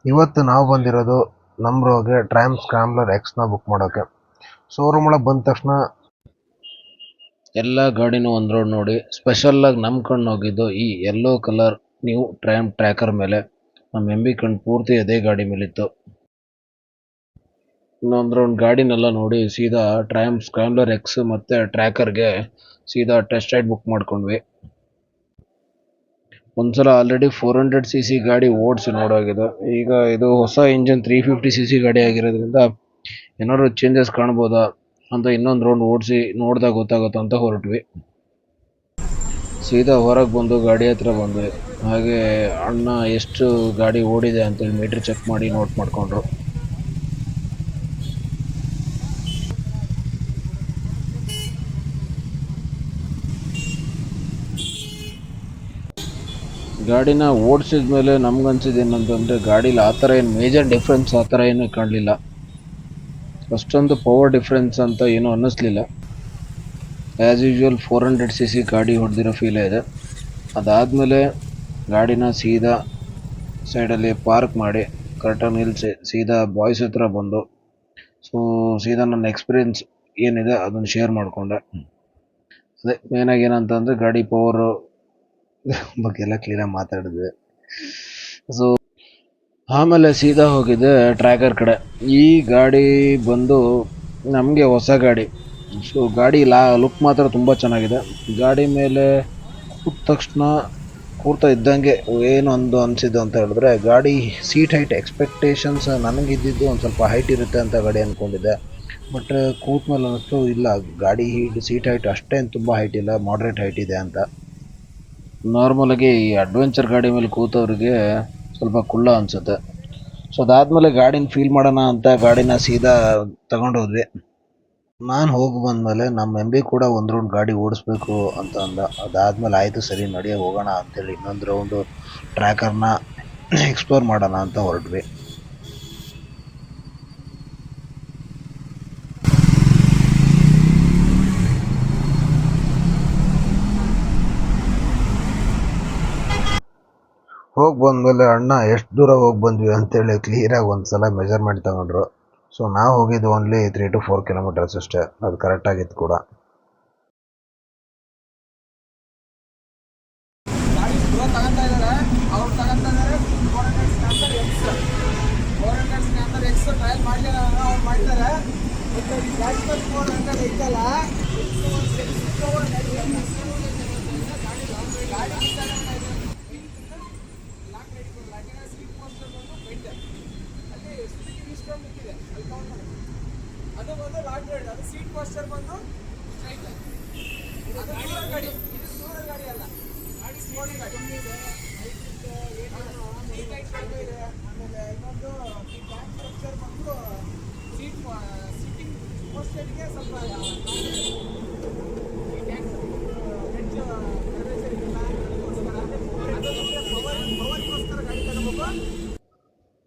ಇವತ್ತು ನಾವು ಬಂದಿರೋದು ನಮ್ಮ ರೋಗೆ ಟ್ರಯಂಫ್ ಸ್ಕ್ರಾಂಬ್ಲರ್ ಎಕ್ಸ್ನ ಬುಕ್ ಮಾಡೋಕ್ಕೆ. ಶೋರೂಮ್ ಒಳಗೆ ಬಂದ ತಕ್ಷಣ ಎಲ್ಲ ಗಾಡಿನೂ ಒಂದು ರೋಡ್ ನೋಡಿ ಸ್ಪೆಷಲ್ಲಾಗಿ ನಮ್ಮ ಕಣ್ಣು ಹೋಗಿದ್ದು ಈ yellow colour new triumph tracker ಮೇಲೆ. ನಮ್ಮ MB ಕಣ್ಣು ಪೂರ್ತಿ ಅದೇ ಗಾಡಿ ಮೇಲಿತ್ತು. ಇನ್ನೊಂದು ರೌಂಡ್ ಗಾಡಿನೆಲ್ಲ ನೋಡಿ ಸೀದಾ ಟ್ರಯಂಫ್ ಸ್ಕ್ರಾಂಬ್ಲರ್ ಎಕ್ಸ್ ಮತ್ತು ಟ್ರ್ಯಾಕರ್ಗೆ ಸೀದಾ ಟೆಸ್ಟ್ ರೈಡ್ ಬುಕ್ ಮಾಡ್ಕೊಂಡ್ವಿ. ಒಂದ್ಸಲ ಆಲ್ರೆಡಿ 400cc ಗಾಡಿ ಓಡಿಸಿ ನೋಡೋಗಿದೆ. ಈಗ ಇದು ಹೊಸ ಇಂಜನ್ 350cc ಗಾಡಿ ಆಗಿರೋದ್ರಿಂದ ಏನಾದ್ರು ಚೇಂಜಸ್ ಕಾಣ್ಬೋದಾ ಅಂತ ಇನ್ನೊಂದು ರೌಂಡ್ ಓಡಿಸಿ ನೋಡಿದಾಗ ಗೊತ್ತಾಗುತ್ತೋ ಅಂತ ಹೊರಟ್ವಿ. ಸೀದಾ ಹೊರಗೆ ಬಂದು ಗಾಡಿ ಹತ್ರ ಬಂದ್ವಿ. ಹಾಗೆ ಅಣ್ಣ ಎಷ್ಟು ಗಾಡಿ ಓಡಿದೆ ಅಂತೇಳಿ ಮೀಟ್ರ್ ಚೆಕ್ ಮಾಡಿ ನೋಟ್ ಮಾಡಿಕೊಂಡ್ರು. ಗಾಡಿನ ಓಡಿಸಿದ ಮೇಲೆ ನಮ್ಗನ್ಸಿದ್ದು ಏನಂತಂದರೆ ಗಾಡೀಲಿ ಆ ಥರ ಏನು ಮೇಜರ್ ಡಿಫ್ರೆನ್ಸ್ ಆ ಥರ ಏನೂ ಕಾಣಲಿಲ್ಲ. ಅಷ್ಟೊಂದು ಪವರ್ ಡಿಫ್ರೆನ್ಸ್ ಅಂತ ಏನೂ ಅನ್ನಿಸ್ಲಿಲ್ಲ. ಆ್ಯಸ್ ಯೂಶ್ವಲ್ 400cc ಗಾಡಿ ಹೊಡೆದಿರೋ ಫೀಲೇ ಇದೆ. ಅದಾದಮೇಲೆ ಗಾಡಿನ ಸೀದಾ ಸೈಡಲ್ಲಿ ಪಾರ್ಕ್ ಮಾಡಿ ಕರೆಕ್ಟಾಗಿ ನಿಲ್ಲಿಸಿ ಸೀದಾ ಬಾಯ್ಸ್ ಹತ್ರ ಬಂದು ಸೀದಾ ನನ್ನ ಎಕ್ಸ್ಪೀರಿಯನ್ಸ್ ಏನಿದೆ ಅದನ್ನು ಶೇರ್ ಮಾಡಿಕೊಂಡೆ. ಅದೇ ಮೇನಾಗಿ ಏನಂತಂದರೆ ಗಾಡಿ ಪವರು ಬಗ್ಗೆ ಎಲ್ಲ ಕ್ಲೀನಾಗಿ ಮಾತಾಡಿದ್ವಿ. ಆಮೇಲೆ ಸೀದಾ ಹೋಗಿದ್ದೆ ಟ್ರ್ಯಾಕರ್ ಕಡೆ. ಈ ಗಾಡಿ ಬಂದು ನಮಗೆ ಹೊಸ ಗಾಡಿ. ಗಾಡಿ ಲುಕ್ ಮಾತ್ರ ತುಂಬ ಚೆನ್ನಾಗಿದೆ. ಗಾಡಿ ಮೇಲೆ ಕೂತ ತಕ್ಷಣ ಕೂರ್ತಾ ಇದ್ದಂಗೆ ಏನು ಅನಿಸಿದ್ದು ಅಂತ ಹೇಳಿದ್ರೆ ಗಾಡಿ ಸೀಟ್ ಹೈಟ್ ಎಕ್ಸ್ಪೆಕ್ಟೇಷನ್ಸ್ ನನಗಿದ್ದಿದ್ದು ಒಂದು ಸ್ವಲ್ಪ ಹೈಟ್ ಇರುತ್ತೆ ಅಂತ ಗಾಡಿ ಅಂದ್ಕೊಂಡಿದ್ದೆ. ಬಟ್ ಕೂತ ಮೇಲೆ ಅನ್ನಿಸ್ತು ಇಲ್ಲ, ಗಾಡಿ ಸೀಟ್ ಹೈಟ್ ಅಷ್ಟೇನು ತುಂಬ ಹೈಟ್ ಇಲ್ಲ, ಮಾಡ್ರೇಟ್ ಹೈಟ್ ಇದೆ ಅಂತ. ನಾರ್ಮಲಾಗಿ ಈ ಅಡ್ವೆಂಚರ್ ಗಾಡಿ ಮೇಲೆ ಕೂತವ್ರಿಗೆ ಸ್ವಲ್ಪ ಕುಳ್ಳ ಅನಿಸುತ್ತೆ. ಅದಾದಮೇಲೆ ಗಾಡಿನ ಫೀಲ್ ಮಾಡೋಣ ಅಂತ ಗಾಡಿನ ಸೀದಾ ತಗೊಂಡೋದ್ವಿ. ನಾನು ಹೋಗಿ ಬಂದಮೇಲೆ ನಮ್ಮ MB ಕೂಡ ಒಂದು ರೌಂಡ್ ಗಾಡಿ ಓಡಿಸ್ಬೇಕು ಅಂತ ಅಂದ. ಅದಾದಮೇಲೆ ಆಯಿತು ಸರಿ ನಡೆಯ ಹೋಗೋಣ ಅಂತೇಳಿ ಇನ್ನೊಂದು ರೌಂಡು ಟ್ರ್ಯಾಕರ್ನ ಎಕ್ಸ್ಪ್ಲೋರ್ ಮಾಡೋಣ ಅಂತ ಹೊರಟ್ವಿ. ಹೋಗಿ ಬಂದಮೇಲೆ ಅಣ್ಣ ಎಷ್ಟು ದೂರ ಹೋಗಿ ಬಂದ್ವಿ ಅಂತೇಳಿ ಕ್ಲಿಯರಾಗಿ ಒಂದು ಸಲ ಮೆಜರ್ಮೆಂಟ್ ತಗೊಂಡ್ರು. ನಾವು ಹೋಗಿದ್ದು ಓನ್ಲಿ 3 to 4 ಕಿಲೋಮೀಟರ್ಸ್ ಅಷ್ಟೇ. ಅದು ಕರೆಕ್ಟಾಗಿತ್ತು ಕೂಡ. ಅದು ಬಂದು ಲಾಂಗ್ ರೈಡ್, ಅದು ಸೀಟ್ ಪೋಸ್ಚರ್ ಬಂದು ಸ್ಟ್ರೈಟ್. ಅದು ದೂರ ಗಾಡಿ, ಇದು ದೂರ ಗಾಡಿ ಅಲ್ಲ, ಗಾಡಿ ಸ್ಪೋರ್ಟ್ಸ್ ಗಾಡಿ ಇದೆ. ಸೀಟ್ ಹೈಟ್ ಇದೆ. ಆಮೇಲೆ ಇನ್ನೊಂದು ಈ ಬ್ಯಾಕ್ ಸ್ಟ್ರಕ್ಚರ್ ಬಂದು ಸಿಟ್ಟಿಂಗ್ ಪೋಸ್ಚರ್ಗೆ ಸ್ವಲ್ಪ ಪವರ್ಗೋಸ್ಕರ ಗಾಡಿ ತಗೋಬೇಕು.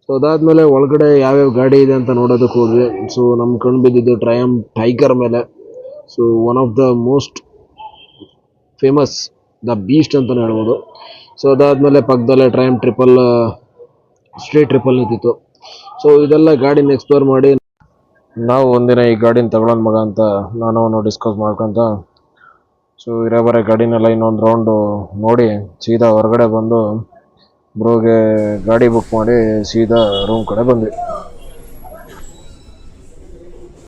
ಅದಾದಮೇಲೆ ಒಳಗಡೆ ಯಾವ್ಯಾವ ಗಾಡಿ ಇದೆ ಅಂತ ನೋಡೋದಕ್ಕೆ ಹೋದ್ವಿ. ನಮ್ಮ ಕಣ್ಣು ಬಿದ್ದಿದ್ದು ಟ್ರಯಂಫ್ ಟೈಗರ್ ಮೇಲೆ. One of the most famous, the beast ಅಂತಲೇ ಹೇಳ್ಬೋದು. ಅದಾದಮೇಲೆ ಪಕ್ಕದಲ್ಲೇ ಟ್ರಯಂಫ್ ಸ್ಟ್ರೀಟ್ ಟ್ರಿಪಲ್ ನಿಂತಿತ್ತು. ಇದೆಲ್ಲ ಗಾಡಿನ ಎಕ್ಸ್ಪ್ಲೋರ್ ಮಾಡಿ ನಾವು ಒಂದಿನ ಈ ಗಾಡಿನ ತಗೊಳ್ಳೋಣ ಮಗ ಅಂತ ನಾನು ಡಿಸ್ಕಸ್ ಮಾಡ್ಕೊತ ಇರೋ ಬರೋ ಗಾಡಿನೆಲ್ಲ ಇನ್ನೊಂದು ರೌಂಡು ನೋಡಿ ಸೀದಾ ಹೊರಗಡೆ ಬಂದು ಬ್ರೋಗೆ ಗಾಡಿ ಬುಕ್ ಮಾಡಿ ಸೀದಾ ರೂಮ್ ಕಡೆ ಬಂದ್ವಿ.